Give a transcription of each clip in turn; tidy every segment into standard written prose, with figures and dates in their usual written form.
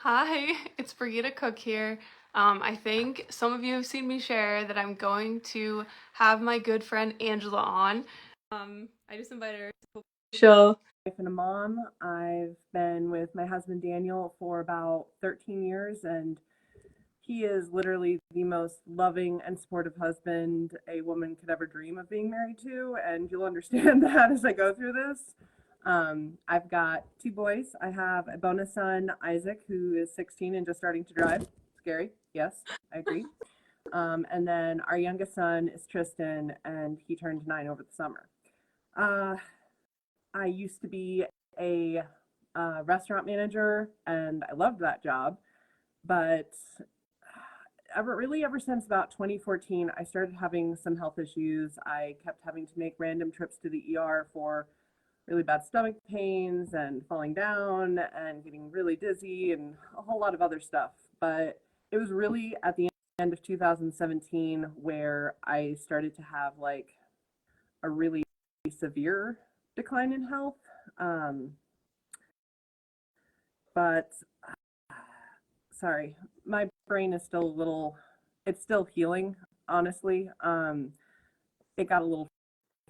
Hi, it's Brigitte Cook here. I think some of you have seen me share that I'm going to have my good friend Angela on. I just invited her to she'll Wife and a mom. I've been with my husband Daniel for about 13 years, and he is literally the most loving and supportive husband a woman could ever dream of being married to, and you'll understand that as I go through this. I've got two boys. I have a bonus son, Isaac, who is 16 and just starting to drive. Scary. Yes, I agree. And then our youngest son is Tristan, and he turned 9 over the summer. Uh, I used to be a restaurant manager, and I loved that job. But ever since about 2014, I started having some health issues. I kept having to make random trips to the ER for really bad stomach pains and falling down and getting really dizzy and a whole lot of other stuff. But it was really at the end of 2017 where I started to have like a really severe decline in health. Um, but sorry, my brain is still a little, it's still healing, honestly. It got a little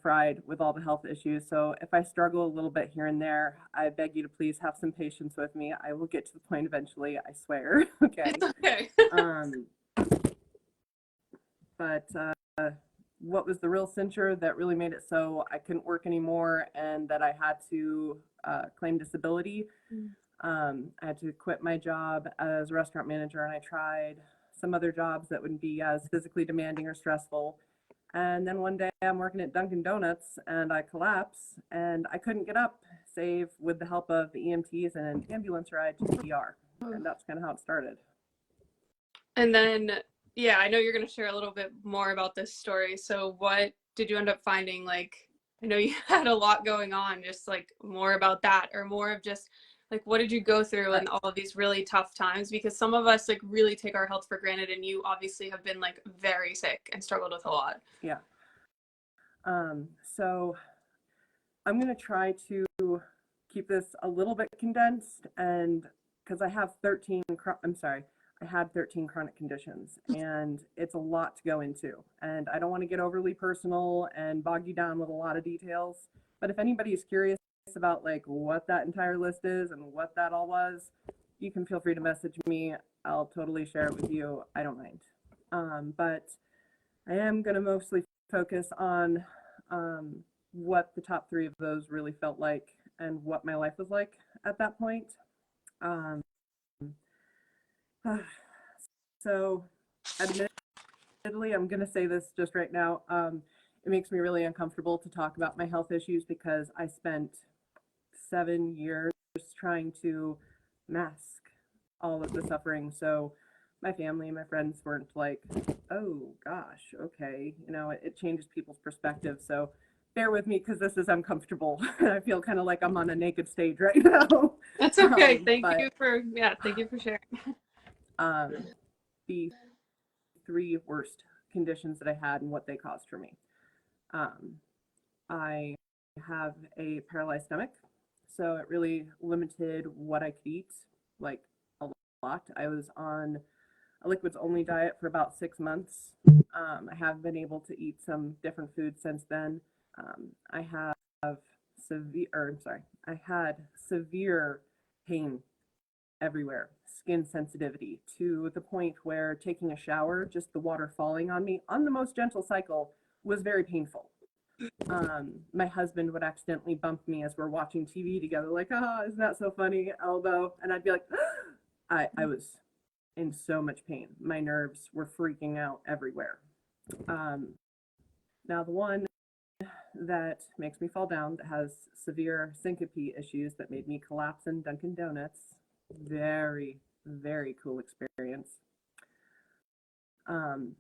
fried with all the health issues. So if I struggle a little bit here and there, I beg you to please have some patience with me. I will get to the point eventually, I swear. Okay. It's okay. Um, but what was the real cincher that really made it so I couldn't work anymore and that I had to claim disability? I had to quit my job as a restaurant manager, and I tried some other jobs that wouldn't be as physically demanding or stressful. And then one day I'm working at Dunkin' Donuts and I collapse and I couldn't get up, save with the help of the EMTs and an ambulance ride to the ER. And that's kind of how it started. And then, yeah, I know you're going to share a little bit more about this story. So, what did you end up finding? Like, I know you had a lot going on, just like more about that, or more of just like what did you go through Uh, in all of these really tough times? Because some of us like really take our health for granted, and you obviously have been like very sick and struggled with a lot. yeah. So I'm going to try to keep this a little bit condensed, and because I have 13, I'm sorry, I had 13 chronic conditions and it's a lot to go into. And I don't want to get overly personal and bog you down with a lot of details. But if anybody is curious about like what that entire list is and what that all was, you can feel free to message me. I'll totally share it with you. I don't mind. But I am going to mostly focus on what the top three of those really felt like and what my life was like at that point. Um, so, admittedly, I'm going to say this just right now. It makes me really uncomfortable to talk about my health issues because I spent 7 years trying to mask all of the suffering. So, my family and my friends weren't like, oh gosh, okay, it changes people's perspective. So, bear with me because this is uncomfortable. I feel kind of like I'm on a naked stage right now. That's okay. But Thank you for sharing. um, the three worst conditions that I had and what they caused for me. Um, I have a paralyzed stomach, so it really limited what I could eat, like a lot. I was on a liquids only diet for about 6 months. I have been able to eat some different foods since then. I have I had severe pain everywhere, skin sensitivity to the point where taking a shower, just the water falling on me on the most gentle cycle, was very painful. My husband would accidentally bump me as we're watching TV together, like, oh, isn't that so funny? Elbow. And I'd be like, I was in so much pain. My nerves were freaking out everywhere. Um, Now, the one that makes me fall down, that has severe syncope issues that made me collapse in Dunkin' Donuts, very, very cool experience. Um,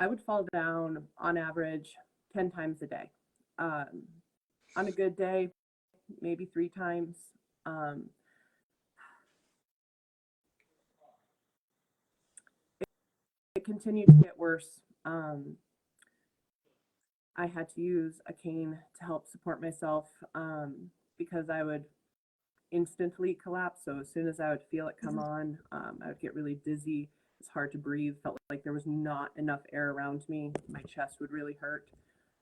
I would fall down on average 10 times a day. Um, on a good day, maybe 3 times. Um, it continued to get worse. I had to use a cane to help support myself because I would instantly collapse. So as soon as I would feel it come on, I would get really dizzy. It's hard to breathe. Felt like there was not enough air around me. My chest would really hurt.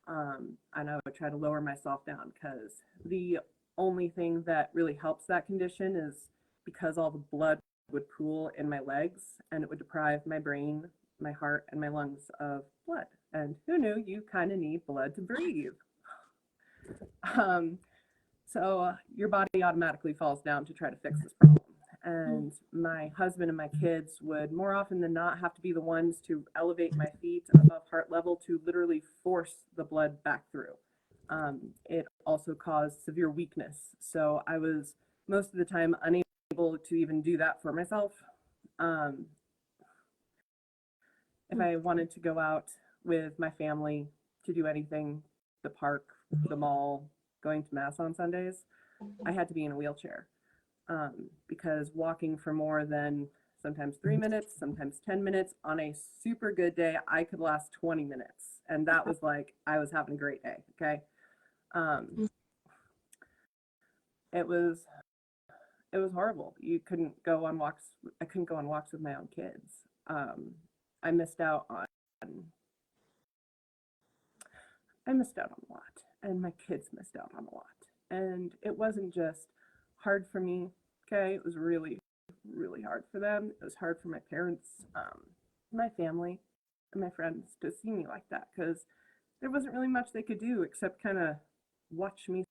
And I would try to lower myself down because the only thing that really helps that condition is because all the blood would pool in my legs and it would deprive my brain, my heart, and my lungs of blood. And who knew you kind of need blood to breathe? Um, so your body automatically falls down to try to fix this problem. And my husband and my kids would more often than not have to be the ones to elevate my feet above heart level to literally force the blood back through. It also caused severe weakness. So I was most of the time unable to even do that for myself. Um, if I wanted to go out with my family to do anything, the park, the mall, going to mass on Sundays, I had to be in a wheelchair because walking for more than sometimes 3 minutes, sometimes 10 minutes on a super good day, I could last 20 minutes. And that was like, I was having a great day. Okay. Um, it was, it was horrible. You couldn't go on walks. I couldn't go on walks with my own kids. I missed out on, I missed out on a lot and my kids missed out on a lot. And it wasn't just hard for me. Okay. It was really, really hard for them. It was hard for my parents, my family, and my friends to see me like that because there wasn't really much they could do except kind of watch me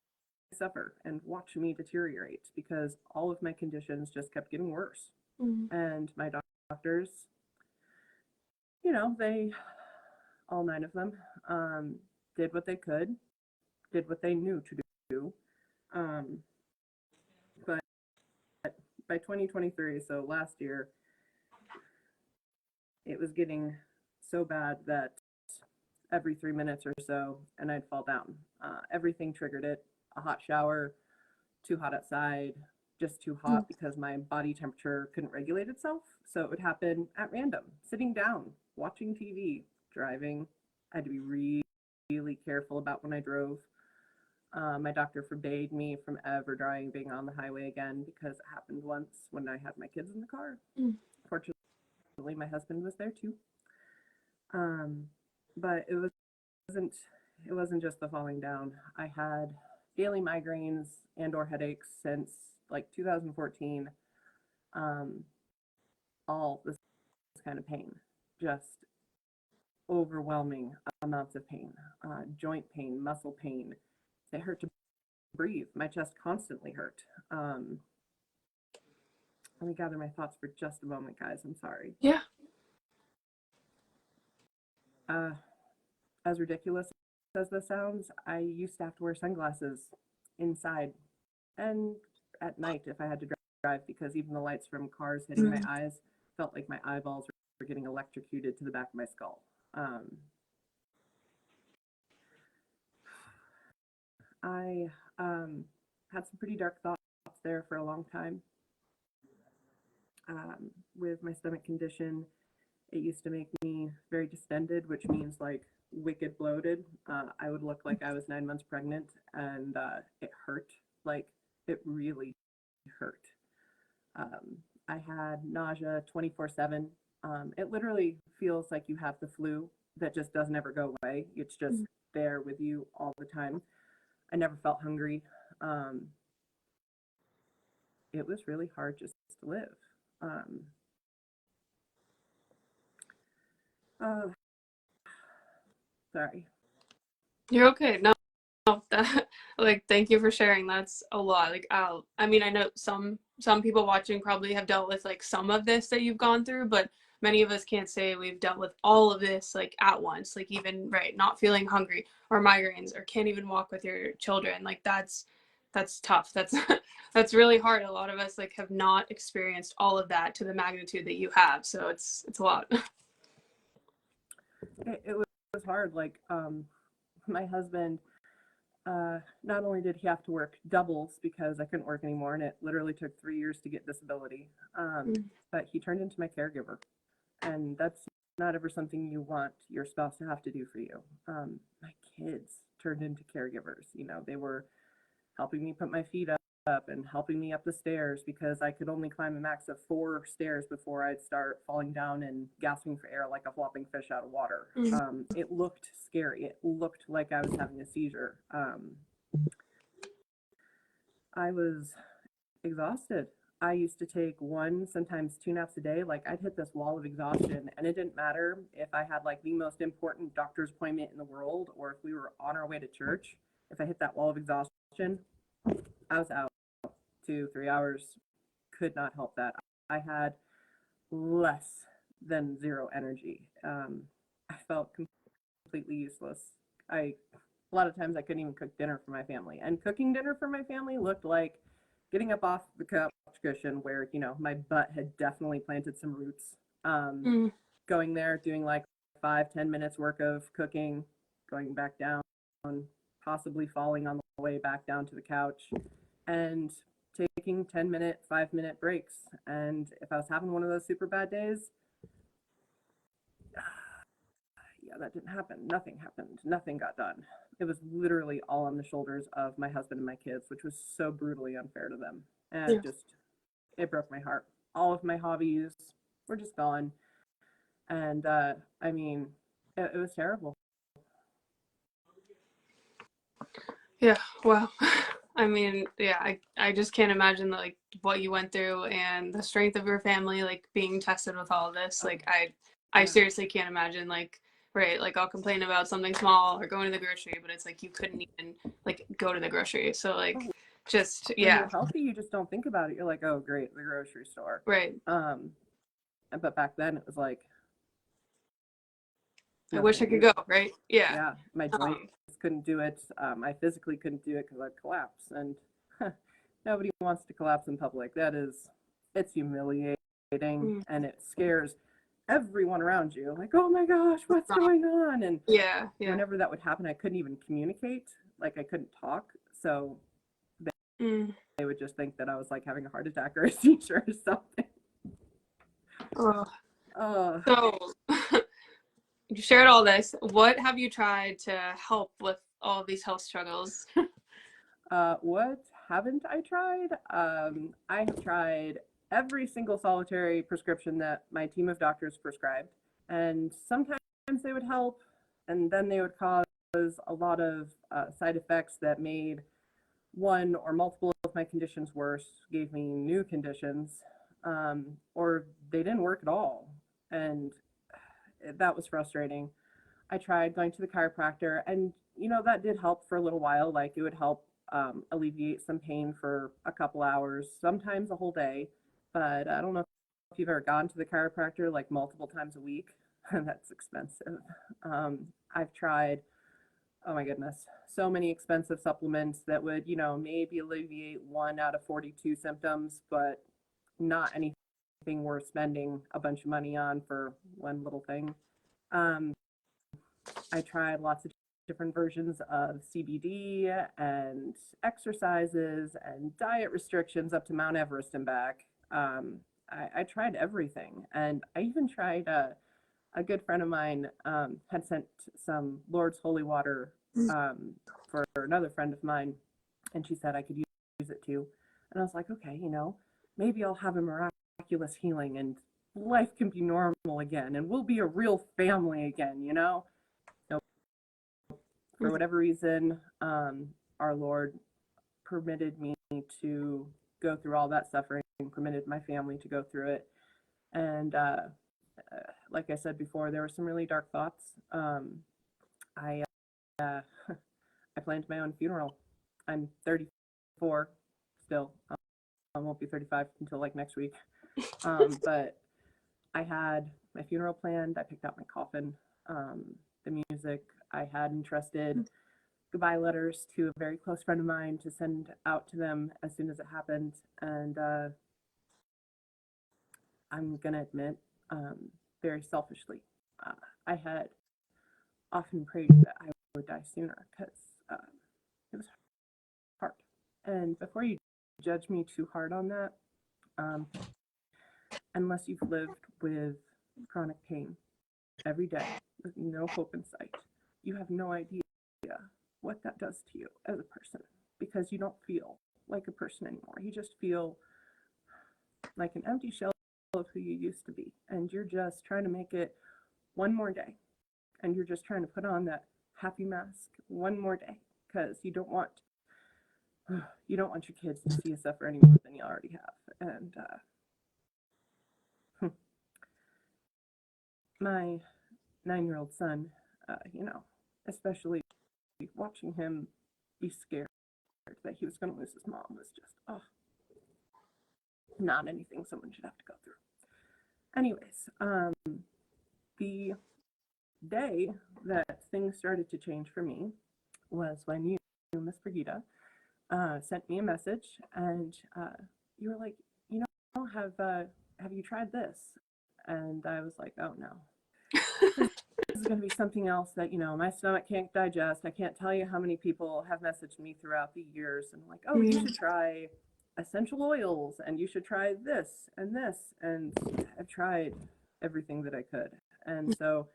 suffer and watch me deteriorate because all of my conditions just kept getting worse. Mm. And my doctors, you know, they, all nine of them, did what they could, did what they knew to do. Um, but by 2023, so last year, it was getting so bad that every 3 minutes or so, and I'd fall down. Everything triggered it. A hot shower, too hot outside, just too hot because my body temperature couldn't regulate itself. So it would happen at random, sitting down, watching TV, driving. I had to be really, really careful about when I drove. My doctor forbade me from ever driving on the highway again because it happened once when I had my kids in the car. Mm. Fortunately, my husband was there too. Um, but wasn't it wasn't just the falling down. I had daily migraines and or headaches since like 2014. Um, all this kind of pain, just overwhelming amounts of pain, joint pain, muscle pain. It hurt to breathe. My chest constantly hurt. Let me gather my thoughts for just a moment, guys. I'm sorry. Yeah. Uh, as ridiculous as this sounds, I used to have to wear sunglasses inside and at night if I had to drive because even the lights from cars hitting my eyes felt like my eyeballs were getting electrocuted to the back of my skull. I had some pretty dark thoughts there for a long time. With my stomach condition, it used to make me very distended, which means like wicked bloated. I would look like I was 9 months pregnant, and it hurt. Like it really hurt. I had nausea 24/7. It literally feels like you have the flu that just doesn't ever go away. It's just there with you all the time. I never felt hungry. It was really hard just to live. Um, uh, sorry. You're okay. No, no, that, like, thank you for sharing. That's a lot. Like, I mean, I know some people watching probably have dealt with like some of this that you've gone through, but many of us can't say we've dealt with all of this like at once. Like even right, not feeling hungry or migraines or can't even walk with your children. Like that's tough. That's that's really hard. A lot of us like have not experienced all of that to the magnitude that you have. So it's a lot. It was hard. Like my husband, not only did he have to work doubles because I couldn't work anymore, and it literally took 3 years to get disability, but he turned into my caregiver, and that's not ever something you want your spouse to have to do for you. My kids turned into caregivers. You know, they were helping me put my feet up and helping me up the stairs because I could only climb a max of 4 stairs before I'd start falling down and gasping for air like a flopping fish out of water. It looked scary. It looked like I was having a seizure. I was exhausted. I used to take 1, sometimes 2 naps a day. Like I'd hit this wall of exhaustion, and it didn't matter if I had like the most important doctor's appointment in the world or if we were on our way to church. If I hit that wall of exhaustion, I was out. 2-3 hours, could not help that. I had less than zero energy. I felt completely useless. A lot of times I couldn't even cook dinner for my family, and cooking dinner for my family looked like getting up off the couch cushion where my butt had definitely planted some roots. Going there, doing like 5-10 minutes work of cooking, going back down, possibly falling on the way back down to the couch, and taking 10-minute, 5-minute breaks. And if I was having one of those super bad days, yeah, that didn't happen. Nothing happened. Nothing got done. It was literally all on the shoulders of my husband and my kids, which was so brutally unfair to them. And it broke my heart. All of my hobbies were just gone. And I mean, it was terrible. Yeah, wow. I mean, yeah, I just can't imagine like what you went through and the strength of your family, like being tested with all of this. Like I seriously can't imagine like, right, like I'll complain about something small or going to the grocery, but it's like you couldn't even like go to the grocery. So like just When you're healthy, you just don't think about it. You're like, oh great, the grocery store. Right. But back then it was like I wish I could go, right? Yeah. Yeah, my joints couldn't do it. I physically couldn't do it because I'd collapse. And nobody wants to collapse in public. It's humiliating and it scares everyone around you. Like, oh my gosh, what's going on? And whenever that would happen, I couldn't even communicate. Like I couldn't talk. So they would just think that I was like having a heart attack or a seizure or something. So you shared all this. What have you tried to help with all of these health struggles? What haven't I tried? I have tried every single solitary prescription that my team of doctors prescribed. And sometimes they would help, and then they would cause a lot of side effects that made one or multiple of my conditions worse, gave me new conditions, or they didn't work at all. And that was frustrating. I tried going to the chiropractor, and that did help for a little while. Like it would help alleviate some pain for a couple hours, sometimes a whole day. But I don't know if you've ever gone to the chiropractor like multiple times a week. That's expensive. I've tried, oh my goodness, so many expensive supplements that would, maybe alleviate 1 out of 42 symptoms, but not anything worth spending a bunch of money on for one little thing. I tried lots of different versions of CBD and exercises and diet restrictions up to Mount Everest and back. I tried everything. And I even tried, a good friend of mine had sent some Lord's Holy Water for another friend of mine. And she said I could use it too. And I was like, okay, maybe I'll have a miraculous healing and life can be normal again. And we'll be a real family again, For whatever reason, our Lord permitted me to go through all that suffering, permitted my family to go through it. And like I said before, there were some really dark thoughts. I planned my own funeral. I'm 34 still. I won't be 35 until like next week. But I had my funeral planned. I picked out my coffin, the music. I had entrusted goodbye letters to a very close friend of mine to send out to them as soon as it happened. And I'm going to admit, very selfishly, I had often prayed that I would die sooner because it was hard. And before you judge me too hard on that, unless you've lived with chronic pain every day with no hope in sight, you have no idea what that does to you as a person because you don't feel like a person anymore. You just feel like an empty shell of who you used to be. And you're just trying to make it one more day. And you're just trying to put on that happy mask one more day because you don't want your kids to see you suffer any more than you already have. And my 9-year-old son, especially watching him be scared that he was going to lose his mom was just, not anything someone should have to go through. Anyways, the day that things started to change for me was when you, Miss Brigida, sent me a message, and you were like, have you tried this? And I was like, oh no, this is going to be something else that my stomach can't digest. I can't tell you how many people have messaged me throughout the years and like, oh, you should try essential oils, and you should try this and this. And I've tried everything that I could, and so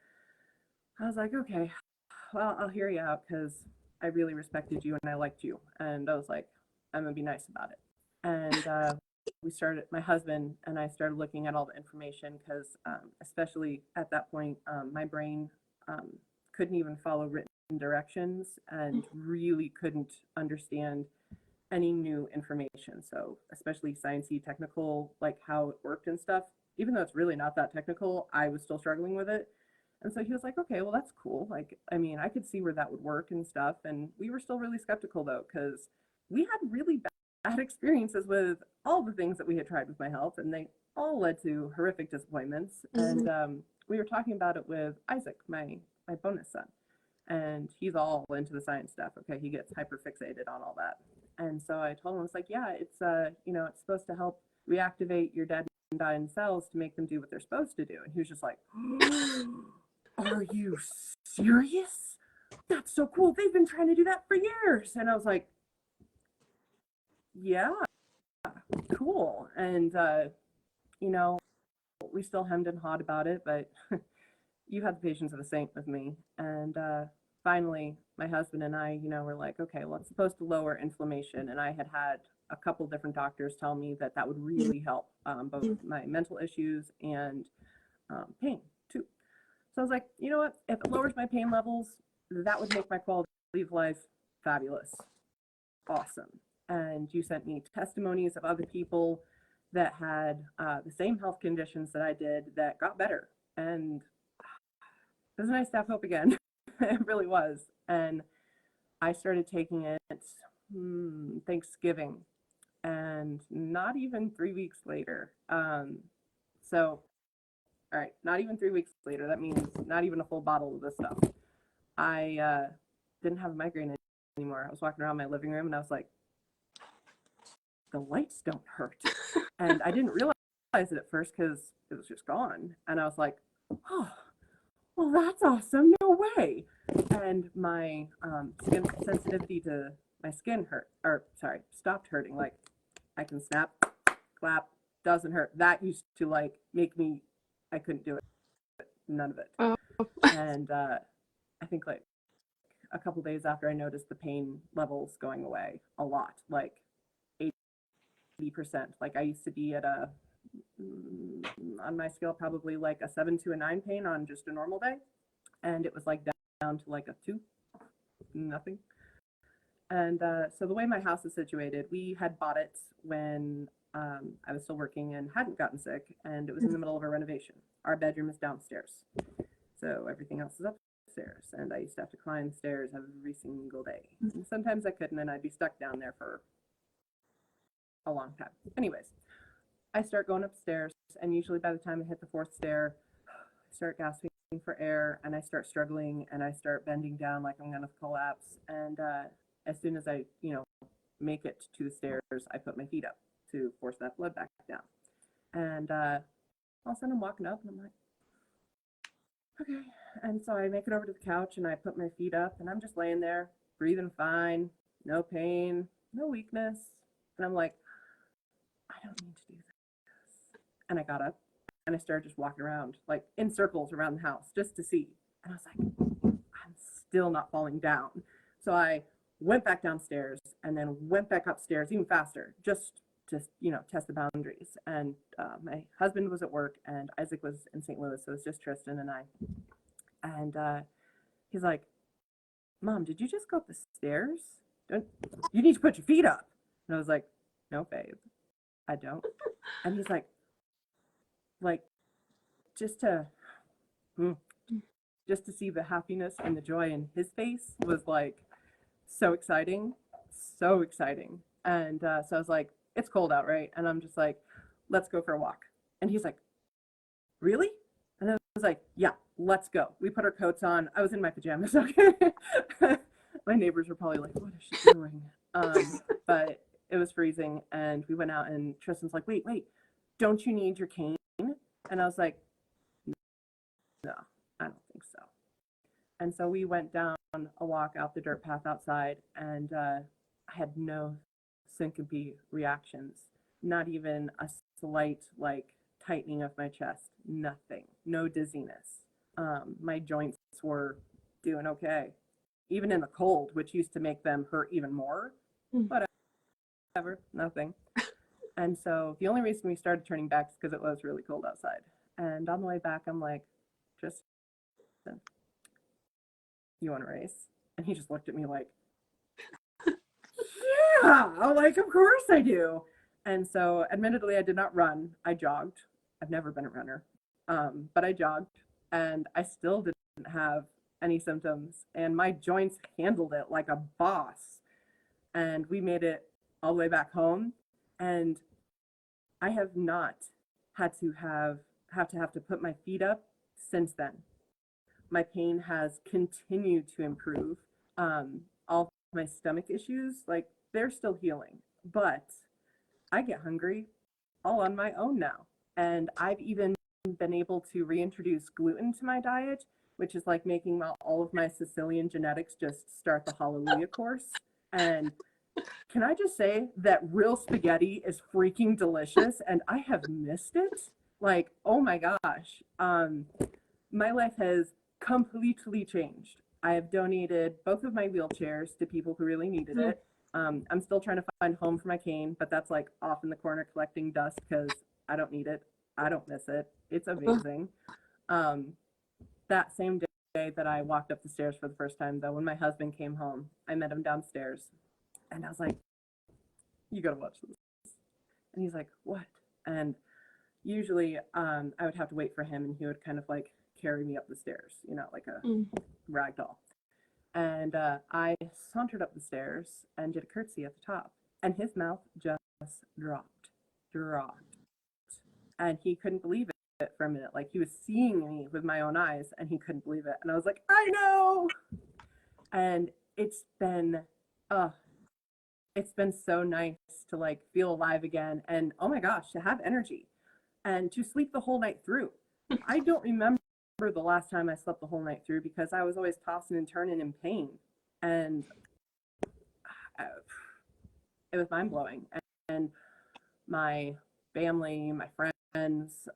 I was like, okay, well, I'll hear you out because I really respected you and I liked you. And I was like, I'm going to be nice about it. And my husband and I started looking at all the information because, especially at that point, my brain couldn't even follow written directions and really couldn't understand any new information. So, especially sciencey, technical, like how it worked and stuff, even though it's really not that technical, I was still struggling with it. And so he was like, okay, well, that's cool. Like, I mean, I could see where that would work and stuff. And we were still really skeptical, though, because we had really bad experiences with all the things that we had tried with my health, and they all led to horrific disappointments. Mm-hmm. And we were talking about it with Isaac, my bonus son, and he's all into the science stuff. Okay, he gets hyper fixated on all that. And so I told him, I was like, yeah, it's it's supposed to help reactivate your dead and dying cells to make them do what they're supposed to do. And he was just like, are you serious? That's so cool. They've been trying to do that for years. And I was like, yeah, cool. And, we still hemmed and hawed about it, but you had the patience of a saint with me. And finally, my husband and I, were like, okay, well, it's supposed to lower inflammation. And I had a couple different doctors tell me that would really help both my mental issues and pain too. So I was like, you know what? If it lowers my pain levels, that would make my quality of life fabulous. Awesome. And you sent me testimonies of other people that had the same health conditions that I did that got better. And it was nice to have hope again. It really was. And I started taking it Thanksgiving, and not even 3 weeks later. All right, not even 3 weeks later. That means not even a full bottle of this stuff. I didn't have a migraine anymore. I was walking around my living room and I was like, the lights don't hurt. And I didn't realize it at first because it was just gone. And I was like, oh, well, that's awesome. No way. And my skin sensitivity to my skin stopped hurting. Like, I can snap, clap, doesn't hurt. That used to like make me, I couldn't do it. None of it. Oh. And I think like a couple days after, I noticed the pain levels going away a lot, like 80%. Like I used to be at on my scale, probably like a 7 to a 9 pain on just a normal day. And it was like down to like a 2, nothing. And so the way my house is situated, we had bought it when I was still working and hadn't gotten sick, and it was in the middle of a renovation. Our bedroom is downstairs, so everything else is upstairs, and I used to have to climb stairs every single day. And sometimes I couldn't, and I'd be stuck down there for a long time. Anyways, I start going upstairs, and usually by the time I hit the 4th stair, I start gasping for air, and I start struggling, and I start bending down like I'm gonna collapse. And as soon as I, make it to the stairs, I put my feet up to force that blood back down. And all of a sudden I'm walking up and I'm like, okay. And so I make it over to the couch and I put my feet up and I'm just laying there, breathing fine, no pain, no weakness. And I'm like, I don't need to do this. And I got up and I started just walking around, like in circles around the house just to see. And I was like, I'm still not falling down. So I went back downstairs, and then went back upstairs even faster, just to, test the boundaries. And my husband was at work, and Isaac was in St. Louis, so it was just Tristan and I. And he's like, Mom, did you just go up the stairs? Don't you need to put your feet up? And I was like, no, babe, I don't. And he's like, just to, just to see the happiness and the joy in his face was like so exciting, so exciting. And so I was like, it's cold out, right? And I'm just like, let's go for a walk. And he's like, really? And I was like, yeah, let's go. We put our coats on. I was in my pajamas. Okay. My neighbors were probably like, what is she doing? But it was freezing, and we went out, and Tristan's like, wait, don't you need your cane? And I was like, no, I don't think so. And so we went down a walk out the dirt path outside, and I had no syncope reactions, not even a slight like tightening of my chest, nothing, no dizziness. My joints were doing okay, even in the cold, which used to make them hurt even more. Whatever, nothing. And so the only reason we started turning back is because it was really cold outside. And on the way back, I'm like, Tristan, you want to race? And he just looked at me like, yeah, I'm like, of course I do. And so admittedly, I did not run. I jogged. I've never been a runner. But I jogged, and I still didn't have any symptoms, and my joints handled it like a boss. And we made it all the way back home, and I have not had to have to put my feet up since then. My pain has continued to improve. All my stomach issues, like, they're still healing, but I get hungry all on my own now. And I've even been able to reintroduce gluten to my diet, which is like making all of my Sicilian genetics just start the hallelujah course. And can I just say that real spaghetti is freaking delicious, and I have missed it. Like, oh my gosh. My life has completely changed. I have donated both of my wheelchairs to people who really needed it. I'm still trying to find a home for my cane, but that's like off in the corner collecting dust because I don't need it. I don't miss it. It's amazing. That same day that I walked up the stairs for the first time, though, when my husband came home, I met him downstairs, and I was like, you gotta watch this. And he's like, what? And usually I would have to wait for him, and he would kind of like carry me up the stairs, like a rag doll. And I sauntered up the stairs and did a curtsy at the top, and his mouth just dropped. And he couldn't believe it for a minute. Like, he was seeing me with my own eyes, and he couldn't believe it. And I was like, I know. And it's been so nice to like feel alive again, and oh my gosh, to have energy and to sleep the whole night through. I don't remember the last time I slept the whole night through because I was always tossing and turning in pain, and it was mind blowing. And my family, my friends,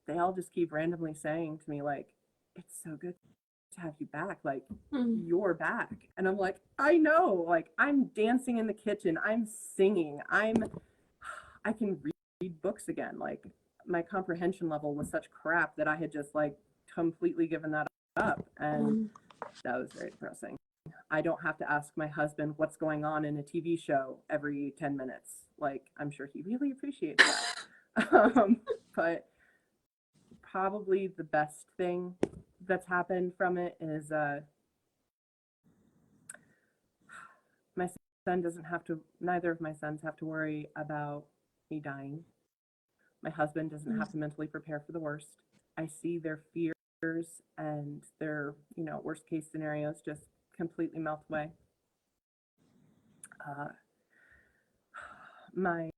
they all just keep randomly saying to me like, "It's so good to have you back. Like, you're back." And I'm like, I know. Like, I'm dancing in the kitchen. I'm singing. I can read books again. Like, my comprehension level was such crap that I had just like completely given that up, and that was very depressing. I don't have to ask my husband what's going on in a TV show every 10 minutes. Like, I'm sure he really appreciates that. But probably the best thing that's happened from it is my son doesn't have to, neither of my sons have to worry about me dying. My husband doesn't have to mentally prepare for the worst. I see their fears and their, worst case scenarios just completely melt away. My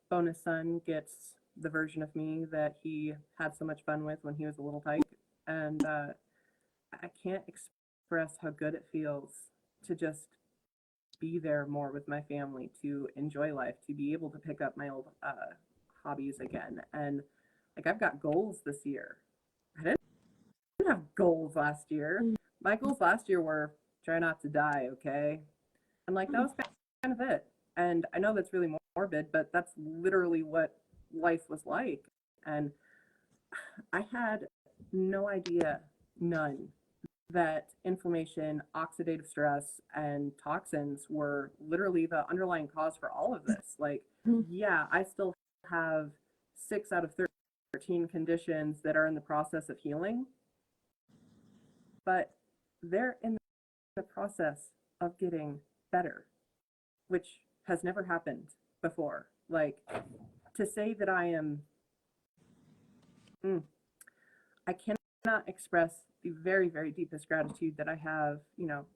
bonus son gets the version of me that he had so much fun with when he was a little tyke. And I can't express how good it feels to just be there more with my family, to enjoy life, to be able to pick up my old hobbies again. And like, I've got goals this year. I didn't have goals last year. My goals last year were try not to die, okay? And like that was kind of it. And I know that's really morbid, but that's literally what life was like. And I had no idea, none, that inflammation, oxidative stress, and toxins were literally the underlying cause for all of this. Like, yeah, I still have 6 out of 13 conditions that are in the process of healing, but they're in the process of getting better, which has never happened before. Like, to say that I am, mm, I cannot express the very, very deepest gratitude that I have,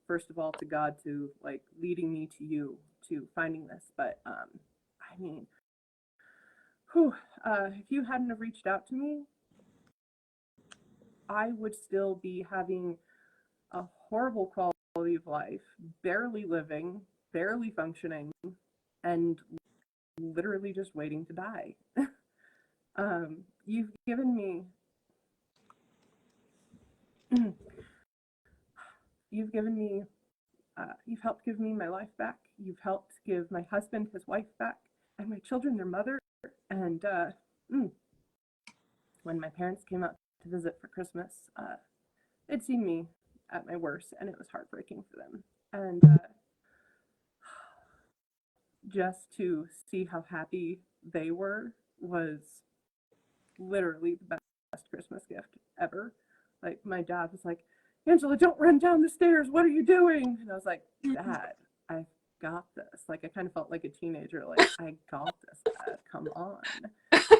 first of all to God, to like leading me to you, to finding this. But I mean, whew, if you hadn't have reached out to me, I would still be having a horrible quality of life, barely living, barely functioning, and literally just waiting to die. You've given me, you've given me, you've helped give me my life back. You've helped give my husband his wife back, and my children their mother. And when my parents came out to visit for Christmas, they'd seen me at my worst, and it was heartbreaking for them. And just to see how happy they were was literally the best Christmas gift ever. Like, my dad was like, Angela, don't run down the stairs. What are you doing? And I was like, Dad, I've got this. Like, I kind of felt like a teenager. Like, I got this, Dad. Come on.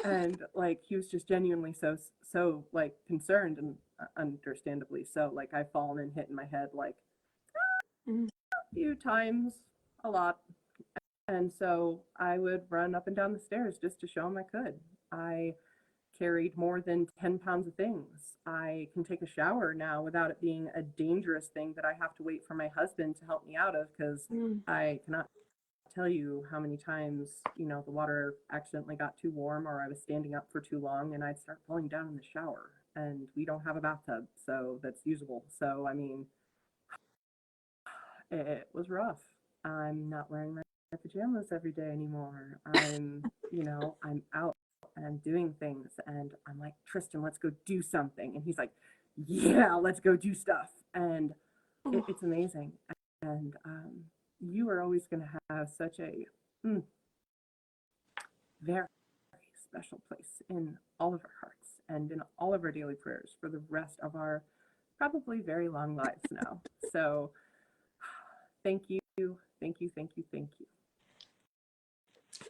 And like, he was just genuinely so like concerned, and understandably so. Like, I've fallen and hit in my head like a few times, a lot. And so I would run up and down the stairs just to show him I could. I carried more than 10 pounds of things. I can take a shower now without it being a dangerous thing that I have to wait for my husband to help me out of, because I cannot tell you how many times, the water accidentally got too warm, or I was standing up for too long and I'd start falling down in the shower. And we don't have a bathtub, so that's usable. So, I mean, it was rough. I'm not wearing my pajamas every day anymore. I'm out and I'm doing things, and I'm like, Tristan, let's go do something. And he's like, yeah, let's go do stuff. And it's amazing. And you are always going to have such a very special place in all of our hearts and in all of our daily prayers for the rest of our probably very long lives now. So thank you, thank you, thank you, thank you.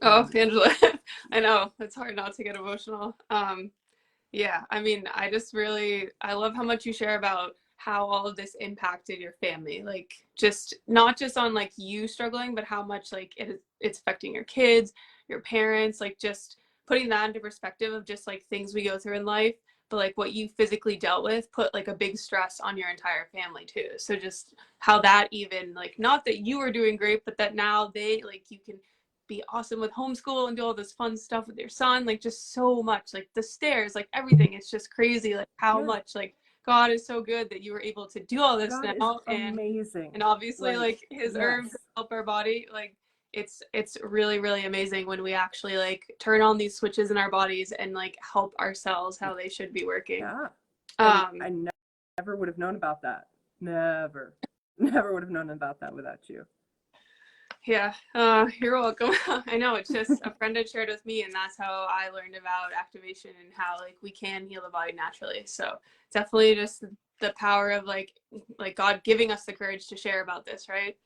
Oh, Angela, I know it's hard not to get emotional. Yeah, I mean, I love how much you share about how all of this impacted your family. Like, just not just on like you struggling, but how much like it's affecting your kids, your parents, like just putting that into perspective of just like things we go through in life, but like what you physically dealt with put like a big stress on your entire family too. So just how that, even like, not that you were doing great, but that now they like, you can be awesome with homeschool and do all this fun stuff with your son, like just so much, like the stairs, like everything. It's just crazy like how much like God is so good that you were able to do all this God is now. amazing. And obviously like his herbs help our body. Like it's really, really amazing when we actually like turn on these switches in our bodies and like help ourselves how they should be working. Yeah. I never would have known about that. Never would have known about that without you. Yeah, you're welcome. I know, it's just a friend had shared with me, and that's how I learned about activation and how like we can heal the body naturally. So definitely just the power of like God giving us the courage to share about this, right?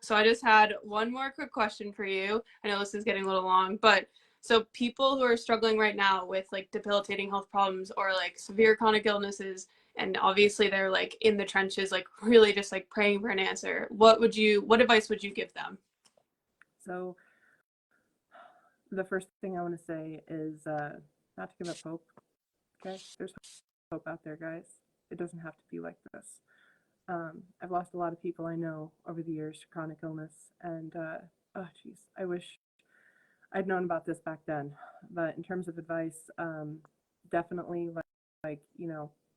So I just had one more quick question for you. I know this is getting a little long, but so people who are struggling right now with like debilitating health problems or like severe chronic illnesses, and obviously they're like in the trenches, like really just like praying for an answer, what advice would you give them? So the first thing I want to say is not to give up hope. Okay, there's hope out there, guys. It doesn't have to be like this. I've lost a lot of people I know over the years to chronic illness, and oh geez, I wish I'd known about this back then. But in terms of advice, definitely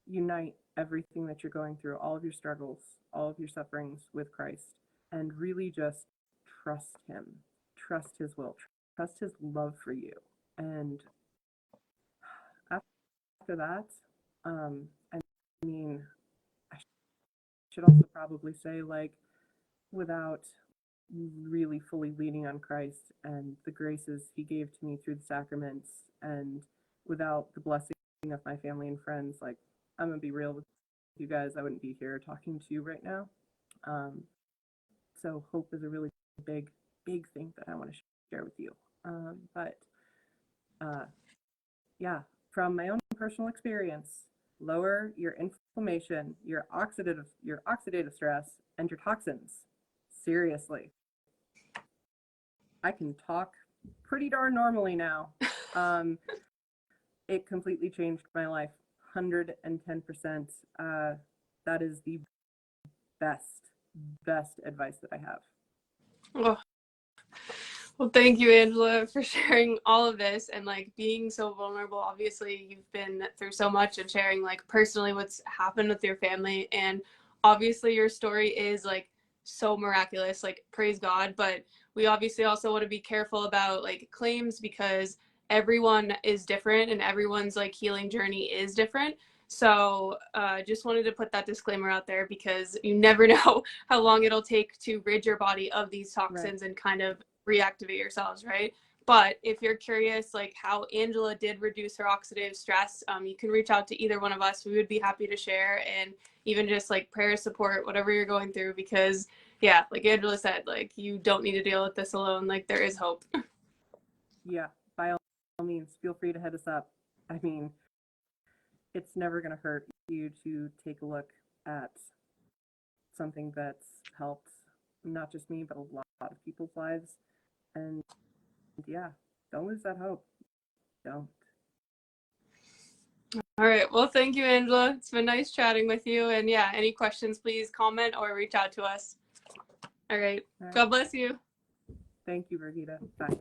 unite everything that you're going through, all of your struggles, all of your sufferings with Christ. and really just trust him, trust his will, trust his love for you. And after that, I mean, I should also probably say, like, without really fully leaning on Christ and the graces he gave to me through the sacraments, and without the blessing of my family and friends, like, I'm gonna be real with you guys, I wouldn't be here talking to you right now. Um, so hope is a really big, big thing that I want to share with you. But uh, yeah, from my own personal experience, lower your inflammation, your oxidative stress, and your toxins. Seriously, I can talk pretty darn normally now. Um, it completely changed my life, 110%. That is the best, best advice that I have. Oh, well, thank you, Angela, for sharing all of this and like being so vulnerable. Obviously, you've been through so much and sharing like personally what's happened with your family. And obviously, your story is like so miraculous, like praise God. But we obviously also want to be careful about like claims because everyone is different and everyone's like healing journey is different. So just wanted to put that disclaimer out there because you never know how long it'll take to rid your body of these Right. toxins and kind of reactivate yourselves, right? But if you're curious, like how Angela did reduce her oxidative stress, you can reach out to either one of us. We would be happy to share and even just like prayer support, whatever you're going through, because yeah, like Angela said, like you don't need to deal with this alone. Like there is hope. Yeah, by all means, feel free to hit us up. I mean, it's never going to hurt you to take a look at something that's helped not just me, but a lot of people's lives. And yeah, don't lose that hope. Don't. All right. Well, thank you, Angela. It's been nice chatting with you. And yeah, any questions, please comment or reach out to us. All right. All right. God bless you. Thank you, Brigida. Bye.